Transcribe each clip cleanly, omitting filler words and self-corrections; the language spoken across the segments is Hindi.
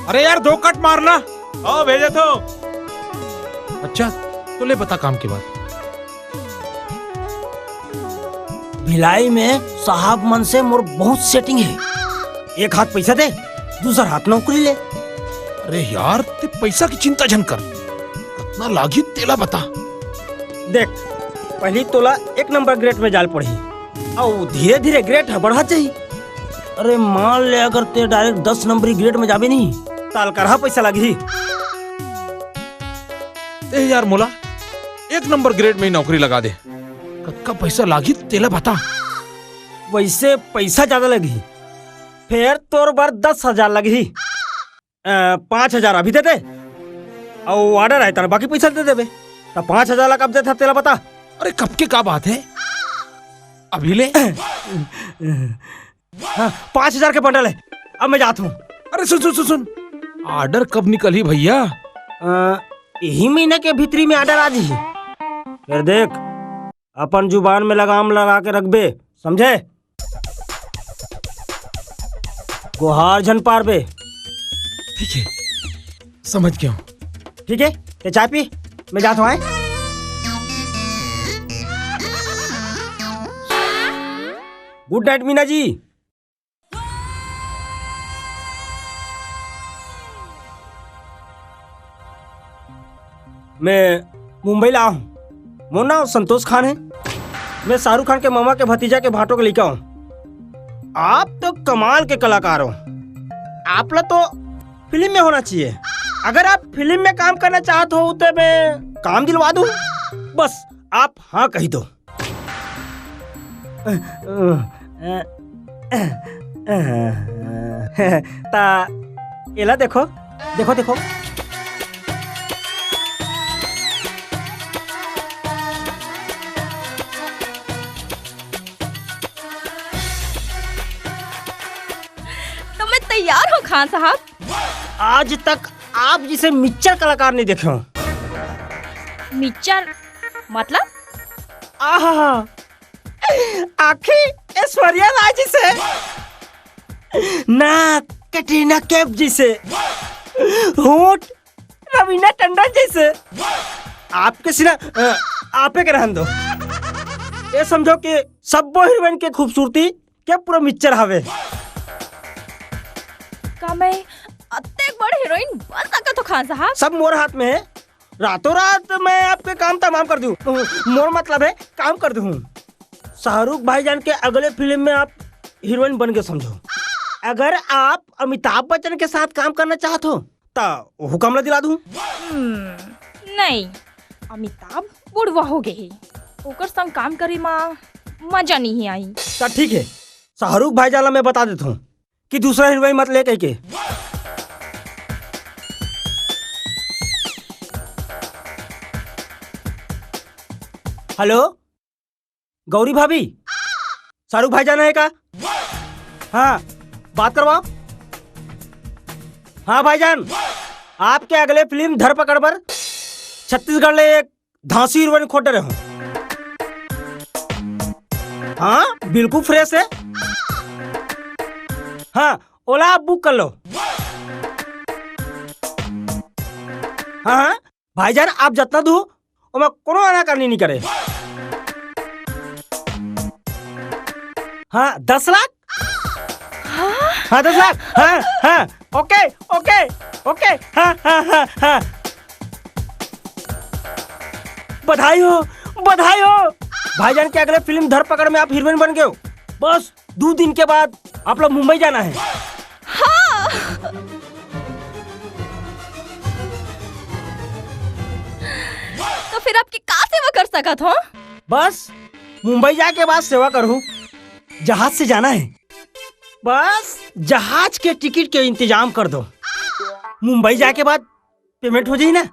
अरे यार 2 कट मारना। आओ भेजे तो। अच्छा तो ले बता काम के बाद। भिलाई में साहब मन से मोर बहुत सेटिंग है। एक हाथ पैसा दे, दूसरा हाथ नौकरी ले। अरे यार ते पैसा की चिंता झन कर, कितना लागी तेला बता। देख पहली तोला 1 नंबर ग्रेड में जाल पड़ी और धीरे धीरे ग्रेड बढ़ा चाहिए। अरे मान ले अगर ते डायरेक्ट 10 नंबरी ग्रेड में जाबे नहीं ताल करहा पैसा लगी। ए यार मोला 1 नंबर ग्रेड में ही नौकरी लगा दे, कक्का पैसा लागी तेला बता। वैसे पैसा ज्यादा लगी, फिर तोर बार 10,000 लगी। 5,000 अभी दे दे और ऑर्डर है तारा बाकी पैसा दे देबे। तो 5,000 ला कब दे था तेला बता। अरे कब के का बात है, अभी ले। हाँ 5,000 के बंडल है, अब मैं जाता हूँ। अरे सुन सुन सुन सुन, ऑर्डर कब निकली भैया? यही महीने के भीतरी में ऑर्डर आ जी। फिर देख अपन जुबान में लगाम लगा के रखबे, समझे? गुहार झन पारबे। ठीक है समझ गया हूँ। ठीक है ते चाय पी, मैं जाता हूँ। Good night Meena ji. मैं मुंबई ला हूँ। मोर नाम संतोष खान है। मैं शाहरुख खान के मामा के भतीजा के भाटों के लड़का हूँ। आप तो कमाल के कलाकार हो। आप लोग तो फिल्म में होना चाहिए। अगर आप फिल्म में काम करना चाहते हो तो मैं काम दिलवा दूँ, बस आप हाँ कही दो। ता एला देखो देखो देखो। तैयार हो खान साहब। आज तक आप जिसे मिच्चर कलाकार नहीं देखे हो। मिच्चर मतलब? आहा आखिर ऐश्वर्या राय जी से ना, कैटरीना कैफ जी से, होंठ रवीना टंडन जी से। आपके सिरा आपे के रहन दो। ये समझो कि सब हीरोइन के खूबसूरती क्या पूरा मिच्चर हवे। का मैं अत्ते बड़ हीरोइन बन सकत हो खान साहब? सब मोर हाथ में है। रातों रात मैं आपके काम तमाम कर दूं। मोर मतलब है काम कर दूं। शाहरुख भाईजान के अगले फिल्म में आप हीरोइन बन के समझो। अगर आप अमिताभ बच्चन के साथ काम करना चाहते हो तो हुक्म ला दिला दूं। नहीं, अमिताभ बुढ़वा हो गए, ओकर संग काम करे में मजा नहीं आई। तो ठीक है, शाहरुख भाईजान ला मैं बता देता हूँ कि दूसरा हीरोइन मत ले कह के। हेलो गौरी भाभी, शाहरुख भाई जाना है का? हाँ बात करवाओ। हाँ भाईजान, आपके अगले फिल्म धरपकड़ पर छत्तीसगढ़ ले एक धांसी हीरोइन खोट रहे हो। हाँ बिल्कुल फ्रेश है। हाँ ओला आप बुक कर लो। हाँ हाँ भाईजान, आप जितना दो मैं कोनो आना करनी नहीं करे। हाँ 10 लाख। हाँ 10 लाख। हाँ हाँ ओके ओके ओके। हाँ हाँ हाँ हाँ बधाई हो बधाई हो। भाईजान के अगले फिल्म धरपकड़ में आप हीरोइन बन गए हो। बस 2 दिन के बाद आप लोग मुंबई जाना है। हाँ। तो फिर आपकी का सेवा कर सकत हो? बस मुंबई जाके बाद सेवा करूँ। जहाज से जाना है, बस जहाज के टिकट के इंतजाम कर दो। मुंबई जाके बाद पेमेंट हो जाई ना।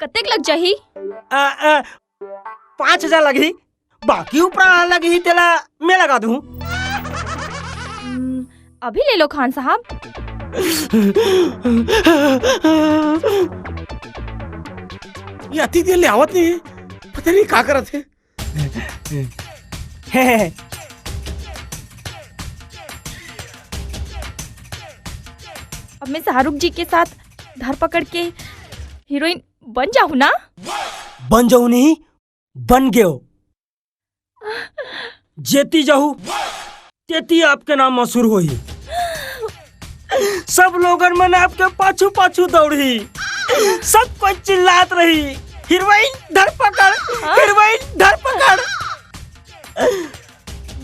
कतेक लग जाही? 5,000 लगी, बाकी ऊपर लगी तेला मैं लगा दूँ। अभी ले लो खान साहब। ये अति देर ले आवत नहीं है, पता नहीं क्या करत है। अब मैं शाहरुख जी के साथ धरपकड़ के हीरोइन बन जाऊँ ना? बन जाऊ नहीं, बन गए हो। जेती जाऊ तेती आपके नाम मशहूर होई। सब लोगन मन आपके पाछू पाछू दौड़ी, सब कोई चिल्लात रही, हीरोइन धरपकड़, हीरोइन धरपकड़।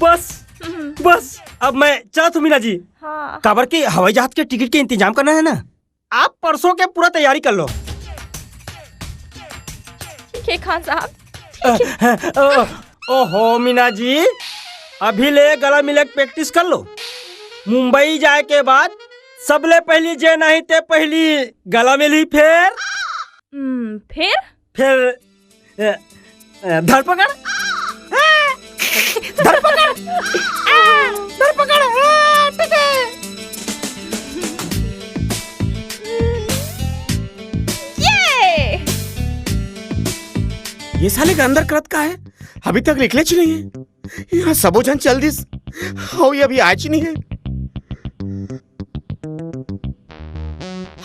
बस अब मैं चाहता हूँ मीना जी, हाँ। काबर के हवाई जहाज के टिकट के इंतजाम करना है ना, आप परसों के पूरा तैयारी कर लो। ठीक है खान साहब। ओहो मीना जी, अभी ले गला मिले के प्रैक्टिस कर लो। मुंबई जाए के बाद सबले पहली जे नहीं ते पहली गला मिली, फिर धरपकड़, धरपकड़, धरपकड़। ठीक है। ये साले के अंदर करत का है, अभी तक निकले च नहीं है। यहाँ सबो जन चल दिस, हो ये अभी आज नहीं है।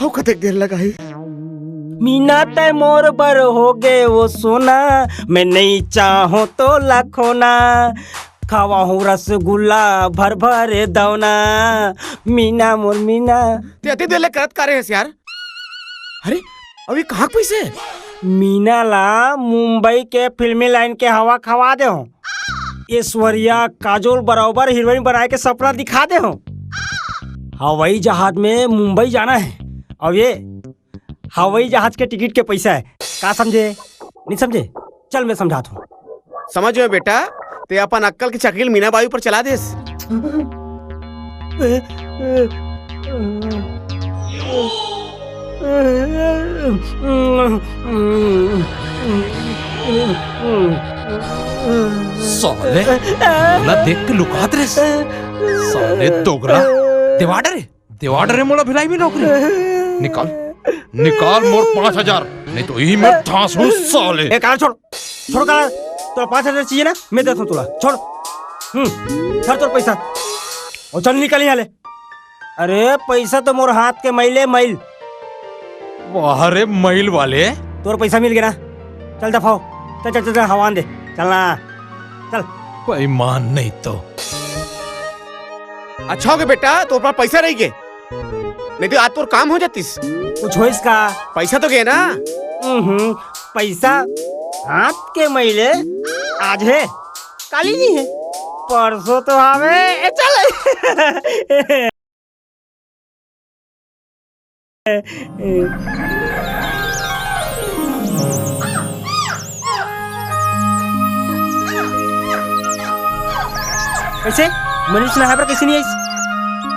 हो कतेक देर लगा है। मीना ते मोर बर हो गए वो सोना, मैं नहीं चाहूँ तो लाखों ना, खावा हूँ रसगुल्ला भर भर दौना, मीना मोर मीना। ते अति देर ले करत का रहे यार। अरे अभी कहाँ पैसे? मीना ला मुंबई के फिल्मी लाइन के हवा खवा दे हो, ऐश्वर्या काजोल बराबर हीरोइन बनाए के सपना दिखा दे हो। हवाई जहाज में मुंबई जाना है, और ये हवाई जहाज के टिकट के पैसा है। का समझे? नहीं समझे? चल मैं समझाता हूँ। समझ में बेटा, ते अपन अक्कल की चकील मीना बाई पर चला देस। साले मोला देख के लुकात रे। साले दोगला देवाडरे मोला भिलाई में नौकरी। निकाल मोर 5,000, नहीं तो यही मैं ठासूं साले। ए काला छोड़ काला, तो 5,000 चाहिए ना, मैं देता हूँ तुला, छोड़। सर तोर पैसा और चल निकल यहाँ ले। अरे पैसा तो मोर हाथ के मैले मैल। वाह रे मैल वाले, तोर पैसा मिल गया ना, चल दफाओ, चल चल चल हवान दे, चलना चल। बेईमान नहीं तो। अच्छा हो गया बेटा, तो पास पैसा रही के, नहीं तो आज तो काम हो जातीस। कुछ हो इसका? पैसा तो गया ना। पैसा हाथ के मैले आज है, काली नहीं है, परसों तो हमें चल। कैसे मनीष नहा पर कैसे नहीं आई?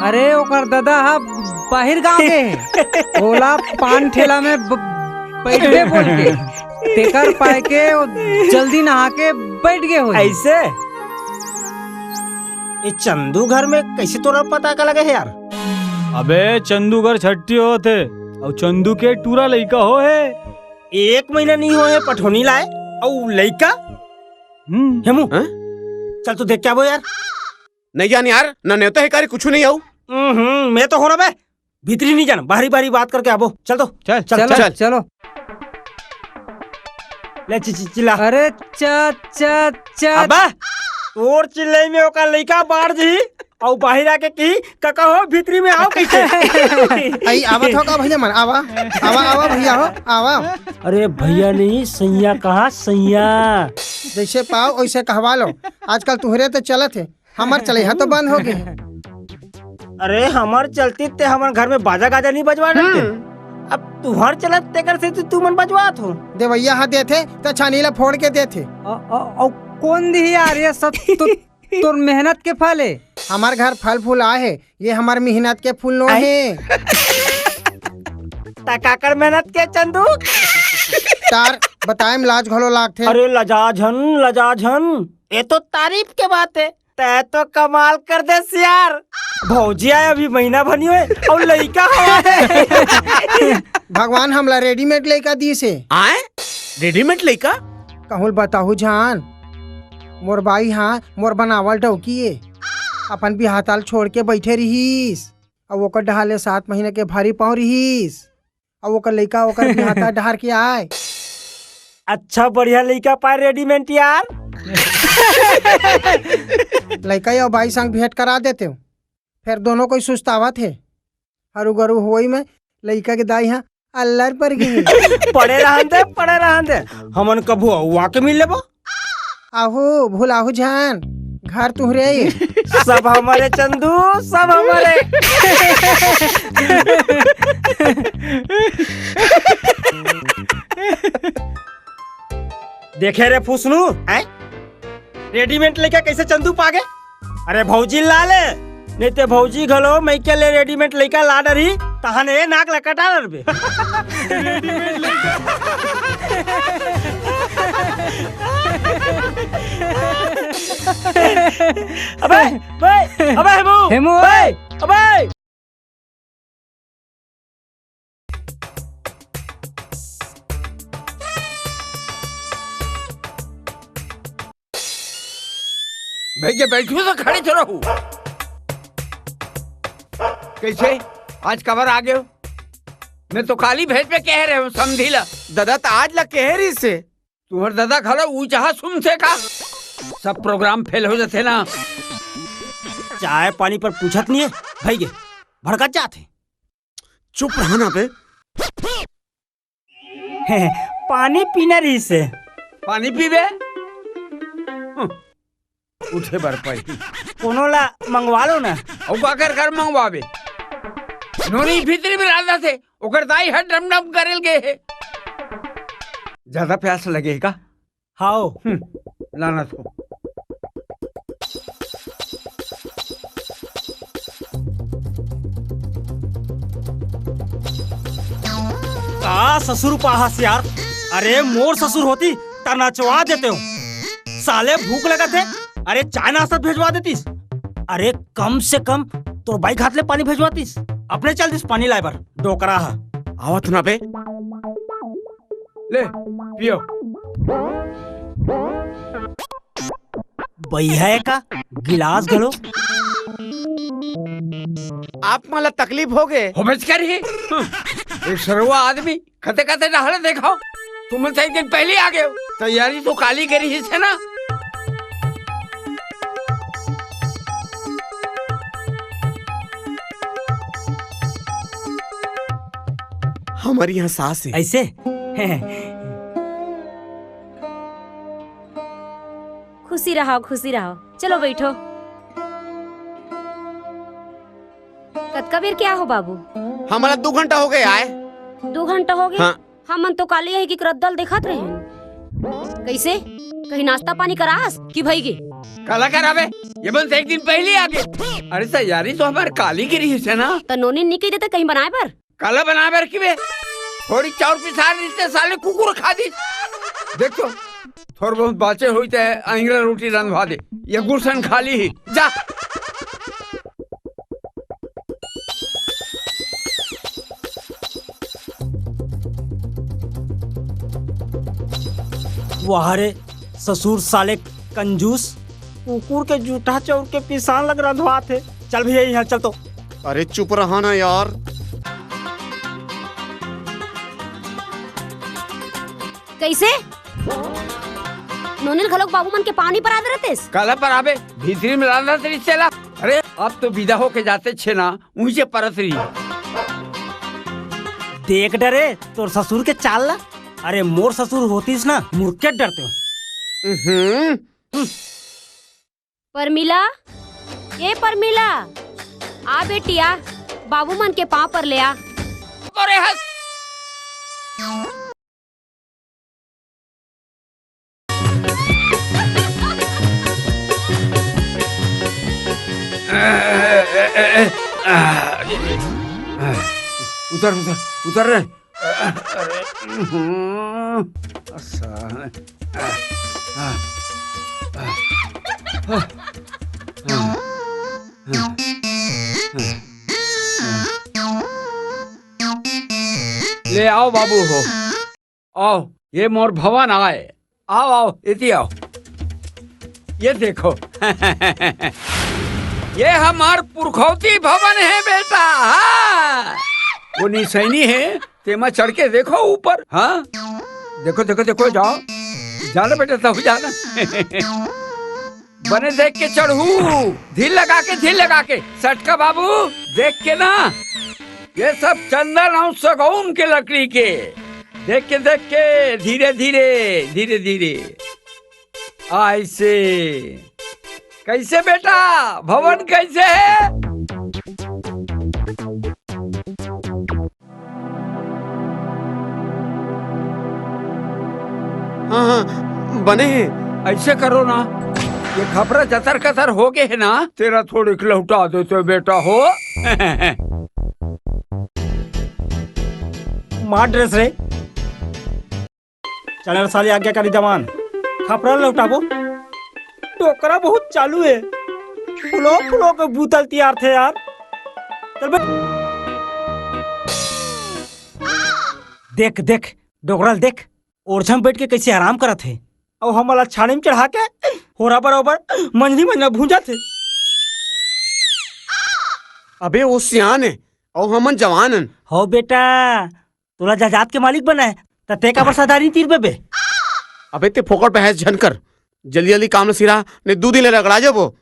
अरे ओकर दादा हा बाहर गांव के ओला पान ठेला में बैठे बोल के तेकर पाए के जल्दी नहा के बैठ गए हो। ऐसे ये चंदू घर में कैसे तोरा पता का लगे है यार? अबे चंदू घर छट्टी होते और चंदू के टूरा लइका हो है। 1 महीना नहीं हो है पठोनी लाए और लइका। हेमू चल तू देख क्या वो यार। नहीं जान यार, न नेता है कारी कुछ नहीं आऊ। मैं तो हो रहा बे, भीतरी नहीं जाना, बाहरी बाहरी बात करके आबो। चल तो चल चल चल चलो। ले चिल्ला। अरे चा अबे तोर चिल्लाई में ओका लइका बाढ़ जी और बाहर आके की काका हो भीतरी में आओ कैसे? आई आवत हो का भैया मन, आवा आवा आवा भैया हो आवा। अरे भैया नहीं, सैया कहा सैया। जैसे पाओ वैसे कहवा लो, आजकल तुहरे तो चलत है, हमार चले तो बंद हो गए। अरे हमार चलती ते हमारे घर में बाजा गाजा नहीं बजवा देते, अब तुहार चलत ते कर से तू मन बजवात हो। देवैया हाथ देते तो छानीला फोड़ के देते। कौन दी यार, ये सब तोर मेहनत के फल है। हमार घर फल फूल आए है, ये हमार मेहनत के फूल नो है। काकर मेहनत के चंदू तार बताए लाज घलो लागते। अरे लजाझन ये तो तारीफ के बात है। तै तो कमाल कर दे यार, भौजी आए अभी महीना बनी हुए और लड़का है। भगवान हमला रेडीमेड लड़का दी से आए रेडीमेड लड़का कहूल बताहू जान। मोर बाई हाँ मोर बनावल डौकी अपन भी हाथाल छोड़ के बैठे रहीस, अब ओकर डहाले 7 महीने के भारी पाँव रहीस। अब ओकर लइका ओकर बिहाता डहार के आए। अच्छा बढ़िया लड़का पाए रेडीमेड यार। लइका या बाई संग भेंट करा देते हो, फिर दोनों कोई सुस्तावा थे। हरू गरु हुई में लइका के दाई यहाँ अल्लाह पर गई। पड़े रहन दे हमन कभू हुआ के मिल लेबो। आहू भूलाहू जान घर तुहरे ही। सब हमारे चंदू, सब हमारे। देखे रे फुसनू, रेडीमेड लेके कैसे चंदू पागे। अरे भौजी ला ले, नहीं ते भौजी घलो मैं के ले रेडीमेड लेके ला डरी तहने नाक लकटा रबे। अबे अबे हेमू अबे भैया बैठू तो खड़े तो रहू। कैसे आज कवर आ गए हो? मैं तो काली भेज पे कह रहे हूँ समझी ला। दादा तो आज लग के है रही से। तुम्हारे दादा खड़ा ऊंचा सुन से का सब प्रोग्राम फेल हो जाते ना। चाय पानी पर पूछत नहीं है भैया, भड़कत जाते। चुप रहा ना बे। पानी पीना रही से। पानी पीबे उठे बर पाई कोनो ला मंगवा लो ना। और का कर मंगवाबे। नोनी भीतरी में राधा थे ओकर दाई हर डम डम करेल गए है। ज्यादा प्यास लगे का? हाओ लाना तो का ससुर पाहस यार। अरे मोर ससुर होती ता नचवा देते हो। साले भूख लगा थे, अरे चाय नाश्ता भेजवा देतीस। अरे कम से कम तो बाइक हाथ ले पानी भेजवातीस। अपने चल दिस पानी लाए बर डोकरा हा। आवत ना बे। ले पियो। भैया का गिलास घलो। आप मला तकलीफ हो गए। हो बच कर ही एक सरवा आदमी कते कते डहाले देखाओ। तुम से एक दिन पहले आ गए हो। तैयारी तो काली करी ही थे ना। हमारी यहाँ सास है। ऐसे खुशी रहो खुशी रहो। चलो बैठो। कतका बेर क्या हो बाबू? हमारा 2 घंटा हो गए आए। 2 घंटा हो गए? हाँ। हमन तो काली है कि रद्दल देखत रहे। कैसे कहीं नाश्ता पानी करास कि भई गे? काला करावे ये बन से एक दिन पहले आ गए। अरे तैयारी तो हमारे काली करी है ना। तो नोनी निकल देते कहीं बनाए पर। काला बना बर की बे थोड़ी चाउर पिसार रिश्ते साले कुकुर खा दी। देखो थोड़ बहुत बाचे हुई थे अंगरा रोटी रंधवा दे। ये गुलशन खाली ही जा। वाहरे ससुर साले कंजूस कुकुर के जूठा चौर के पिसान लग रंधवा थे। चल भैया यहाँ चल तो। अरे चुप रहा ना यार। कैसे नोनी घलोक बाबू मन के पानी पर आदे रहतेस। काला पर आवे भीतरी में लाना तेरी चला। अरे अब तो विदा होके जाते छे ना वहीं से परत रही। देख डरे तोर ससुर के चाल ला। अरे मोर ससुर होतीस ना मुर्के डरते हो। परमिला, ये परमिला आ बेटिया बाबू मन के पाँव पर ले आ। अरे हस उतर उतर उतर रे। ले आओ बाबू हो आओ। ये मोर भवन आए। आओ आओ इति आओ। ये देखो ये हमार पुरखौती भवन है बेटा। हाँ वो निसैनी है, तेमा चढ़ के देखो ऊपर। हाँ देखो देखो देखो, जाओ जाना बेटा, तब जाना। बने देख के चढ़ू, धीर लगा के सटका बाबू देख के ना। ये सब चंदन और सगौन के लकड़ी के, देख के धीरे धीरे ऐसे। कैसे बेटा भवन कैसे है? हाँ बने हैं। ऐसे करो ना, ये खबरा जतर कतर हो गए है ना, तेरा थोड़ी लौटा देते बेटा हो। मार ड्रेस रे, चल साले आज्ञाकारी जवान, खपरा लौटाबो। टोकरा बहुत चालू है, फुलो के बोतल तैयार थे यार। चल बे। देख डोकरल देख, ओरछम बैठ के कैसे आराम करत है, और हमारा छानी में चढ़ा के होरा बराबर मंजरी भूंजा थे। अबे वो सियान है और हमन जवान हैं। हो बेटा, तोला जजात के मालिक बना है, ते का बरसादारी तीर बे। अबे ते फोकट बहस झनकर, जल्दी जल्दी काम सिरा ने 2 दिन रगड़ा जाबो।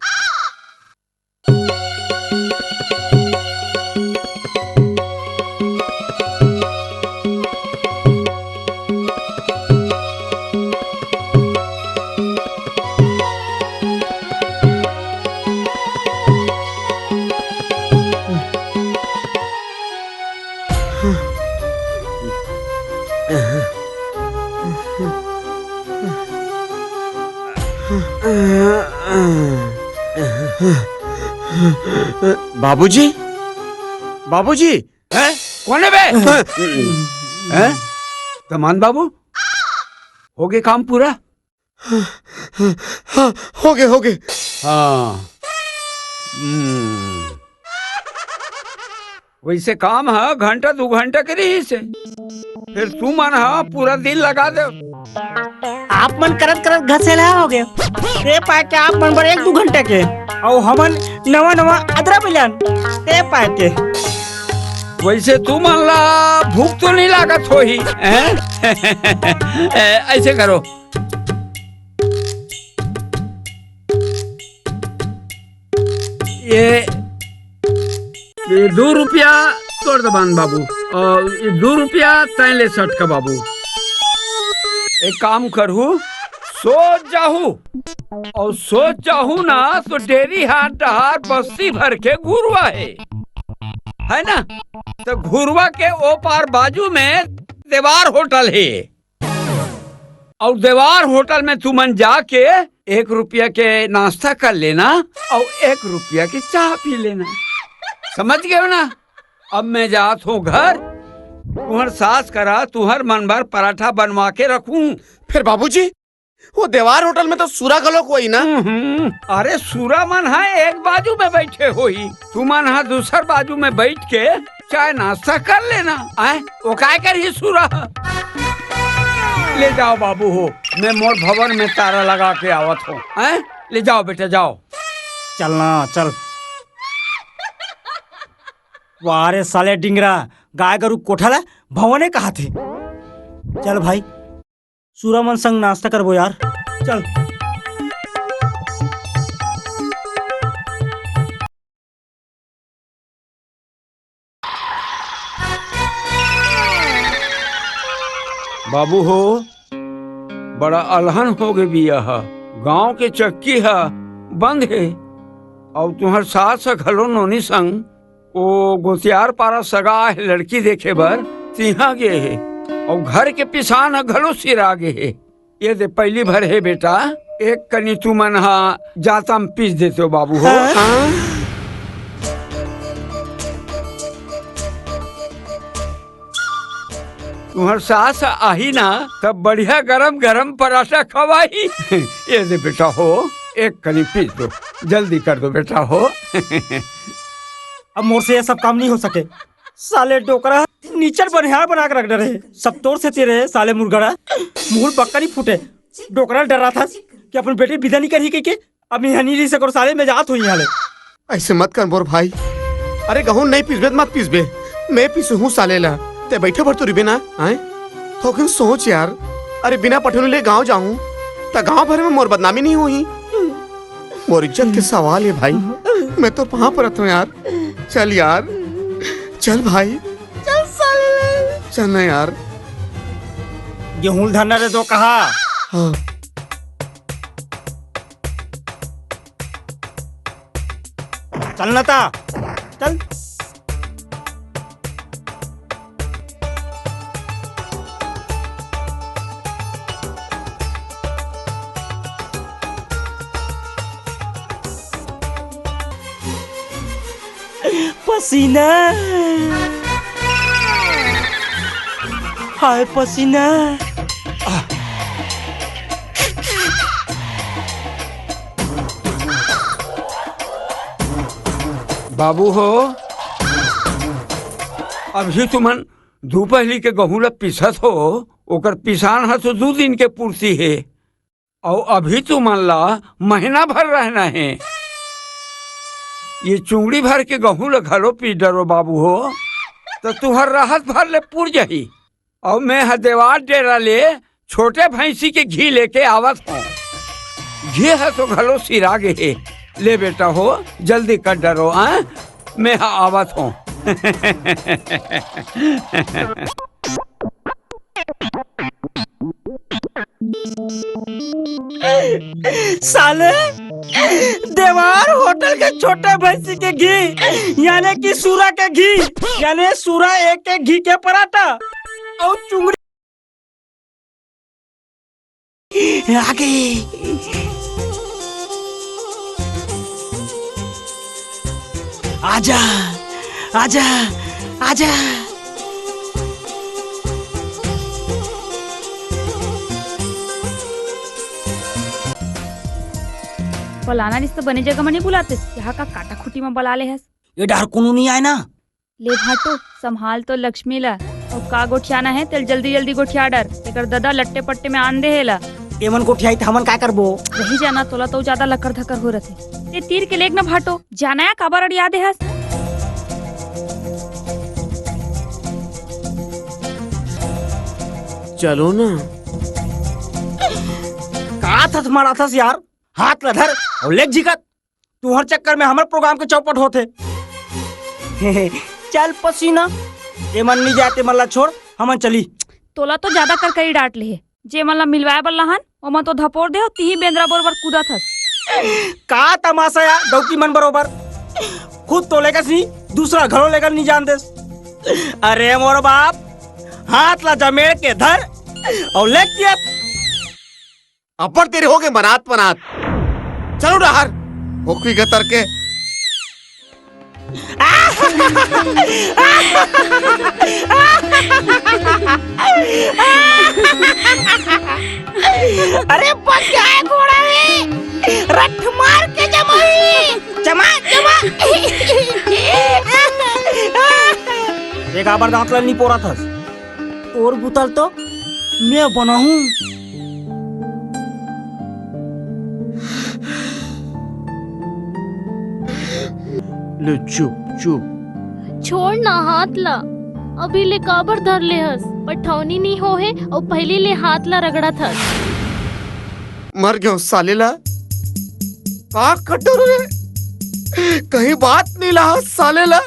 बाबूजी हैं? कौन है बे? हैं? तमान बाबू, हो गए काम पूरा? हाँ हो गए। हाँ वैसे काम है, घंटा 2 घंटा के रही से, फिर तू मन हा पूरा दिन लगा दे। आप मन करत घसेला हो गए, ते पाए के आप मन बर 1-2 घंटे के, और हमन नवा अदरा मिलन ते पाए के। वैसे तू मन ला भूख तो नहीं लागत हो ही? ऐसे करो, ये 2 रुपया तोड़ दबान बाबू, और ये 2 रुपया तैले सट का बाबू। एक काम करू, सोच जाहू ना, तो डेरी हाट डहार बस्ती भर के घुरवा है ना, तो घुरवा के ओ पार बाजू में देवार होटल है, और देवार होटल में तुमन जाके 1 रुपया के नाश्ता कर लेना और 1 रुपया की चाय पी लेना। समझ गए ना? अब मैं जात हूँ घर, तुहर सास करा तुहर मन भर पराठा बनवा के रखूं। फिर बाबूजी वो देवार होटल में तो सूरा गलोक हुई ना। अरे सूरा मन है एक बाजू में बैठे हुई, तू मन है दूसर बाजू में बैठ के चाय नाश्ता कर लेना। आए वो काय कर ही सूरा। ले जाओ बाबू हो, मैं मोर भवन में तारा लगा के आवत हूँ। ले जाओ बेटा जाओ। चलना चल। वारे साले डिंगरा, गाय गरु कोठाला भवने कहा थे। चल भाई सूरामन संग नाश्ता करबो यार, चल। बाबू हो, बड़ा अलहन हो गए बिया, गांव के चक्की है बंद है, और तुम्हार सास घलो नोनी संग ओ गोतियार पारा सगा है लड़की देखे बर तिहा गे है, और घर के पिसान घलो सिरा गे है। ये दे पहली भर है बेटा, एक कनी तू मन हा जाता में पीस देते हो बाबू हो। तुम्हार सास आही ना तब बढ़िया गरम गरम पराठा खवाई। ये दे बेटा हो, एक कनी पीस दो, जल्दी कर दो बेटा हो। अब मोर से ये सब काम नहीं हो सके। साले डोकरा नीचर बनिहार बना कर रख रहे, सब तोड़ से तेरे साले मुर्गड़ा मुंह पक्का नहीं फूटे। डोकरा डर रहा था कि अपन बेटी विदा नहीं करी के अब यहाँ नहीं रह सको, साले में जात हुई हाले। ऐसे मत कर मोर भाई। अरे गहूं नहीं पीसबे मत पीसबे, मैं पीसू हूँ सालेला। ते बैठे भर तो रिबे ना आए तो क्यों सोच यार। अरे बिना पठने ले गांव जाऊं तो गांव भर में मोर बदनामी नहीं हुई। मोर इज्जत के सवाल है भाई, मैं तो वहां पर हूँ यार। चल यार, चल भाई, चल साले, चल ना यार। गेहूं धरना रे तो कहा। हाँ। चलना था, चल। पसीना, हाय पसीना। बाबू हो, अभी तुमन दोपहरी के गहूं ला पिसत हो, ओकर पिसान है तो 2 दिन के पूर्ति है, और अभी तुमन ला महीना भर रहना है। ये चुंगड़ी भर के गहूं ला घलो पी डरो बाबू हो, तो तुहर राहत भर ले पुर जाही। और मैं हदेवार डेरा ले छोटे भैंसी के घी लेके आवत हूँ। घी है तो घलो सिरा गे है। ले बेटा हो, जल्दी कर डरो। मैं आवत हूँ। साले, देवार होटल के छोटे भैंसी के घी यानी कि सूरा के घी, यानी सूरा एक के घी के पराठा और चुंगड़ी आगे। आजा, आजा, आजा। फलाना रिश्ता बने जगह में नहीं बुलाते, यहाँ का काटा खुटी में बुला ले हस। ये डर कोनो नहीं आए ना। ले भाटो, संभाल तो लक्ष्मी ला। और का गोठियाना है तेल जल्दी जल्दी गोठिया डर। एकर दादा लट्टे पट्टे में आन दे हेला। एमन गोठियाई हमन का करबो। रही जाना तोला तो ज्यादा लकर धकर हो रथे। ते तीर के लेग न भाटो, जाना है काबर याद है हस। चलो ना। का था तुम्हारा था यार, हाथ लधर और लेग झिकत। तू हर चक्कर में हमारे प्रोग्राम के चौपट होते। चल पसीना, एमन नहीं जाते मल्ला छोड़, हमन चली। तोला तो ज्यादा कर करी डांट ले। जे मला मिलवाए बल्लाहन ओमा तो धपोर दे, तीही बेंद्रा बरोबर कूदा थस। का तमाशा यार, डौकी मन बरोबर। खुद तो लेकर सी, दूसरा घरों लेकर नहीं जान देस। अरे मोर बाप, हाथ ला जमेड़ के धर और ले किया। अपर तेरे हो गए मनात मनात। चलो डहार होकी गतर के। अरे बच गया घोड़ा है, रट मार के जमा जमा। एक आबर दांत नहीं पोरा था और बुतल तो मैं बना हूँ। ले चुप चुप। छोड़ ना हाथ ला, अभी ले काबर धर ले हस। पठौनी नहीं हो है और पहले ले हाथ ला रगड़ा था। मर गयो सालेला। का कटोर रे, कहीं बात नहीं ला सालेला।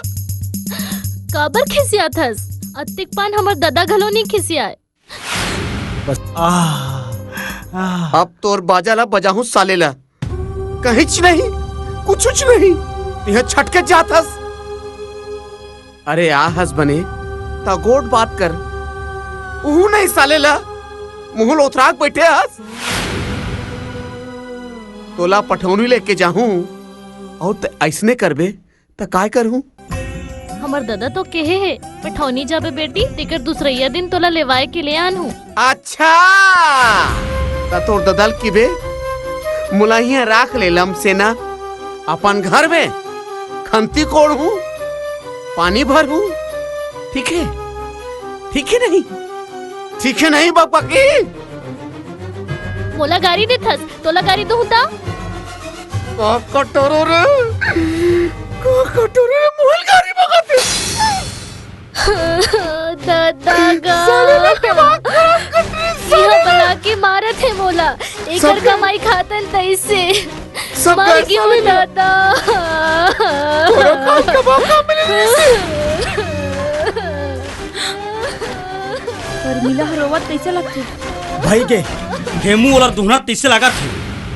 काबर खिसिया थस, अतिक पान हमर दादा घलो नहीं खिसिया। बस अब तोर बाजा ला बजाहूं सालेला। कहीं नहीं, कुछ नहीं, यह छटके जाथस। अरे आ हस बने ता गोट बात कर। ऊ नहीं सालेला, मुंह लोथराक बैठे हस। तोला पठौनी लेके जाहूं और ऐसने करबे त काय करूं। हमर दादा तो कहे है पठौनी जाबे बेटी, तेकर दूसरैया दिन तोला लेवाए के लिए आनू। अच्छा ता तोर ददल की बे मुलाहिया राख ले लम से ना अपन घर में खंती कोड़ हूँ, पानी भर हूँ। ठीक है, ठीक है नहीं, ठीक है नहीं बकबकी। मोला गाड़ी दे थस, तोला गाड़ी दूं ता। कटोरो रे कटोरे में मोहल गारी बगाते दादा यह बना के मारत है मोला एकर कमाई खातन तैसे सब मर घर गयो साले में। दादा थोड़ा काम का मौका मिले परमिला रोवत कैसे लगते भाई के गेमू वाला दुहना तीसरे लगा थे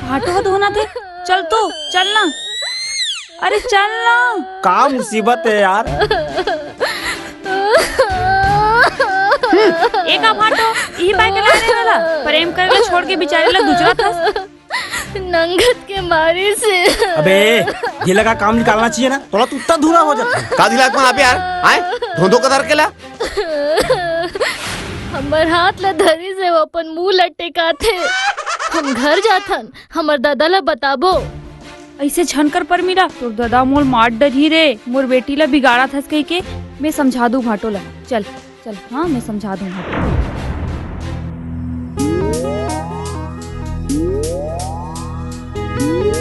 भाटो धोना थे चल तो चलना अरे चलना का मुसीबत है यार। एक भाटो यही बाइक लाने वाला प्रेम करेला छोड़ के बेचारे ला दूसरा था नंगत के मारे से अबे ये लगा काम निकालना चाहिए ना थोड़ा तू इतना धूरा हो जाता। का दिलाक में आप यार आए धोंधो कदर केला हमर हाथ ला धरी से वो अपन मुंह लटका थे हम घर जाथन हमर दादा ला बताबो ऐसे झनकर पर मिला तो दादा मोल मार डरी रे मोर बेटी ला बिगाड़ा था कह के मैं समझा दूं भाटो ला चल चल हाँ मैं समझा दूंगा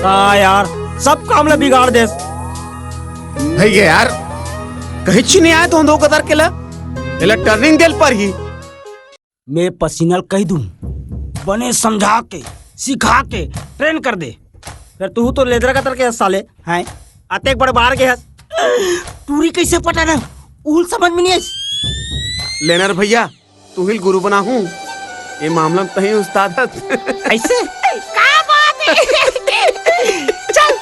हाँ यार सब काम ला बिगाड़ दे। भैया यार कहीं ची नहीं आया धोंधो कदर केला एला टर्निंग दिल पर ही मैं पसीनल कह दूं बने समझा के सिखा के ट्रेन कर दे फिर तू तो लेदर का तर के साले हैं आते एक बड़े बाहर के हस पूरी कैसे पटा ना उल समझ में नहीं आई। लेनर भैया तू ही गुरु बना हूँ ये मामला में तही उस्ताद ऐसे क्या बात है चल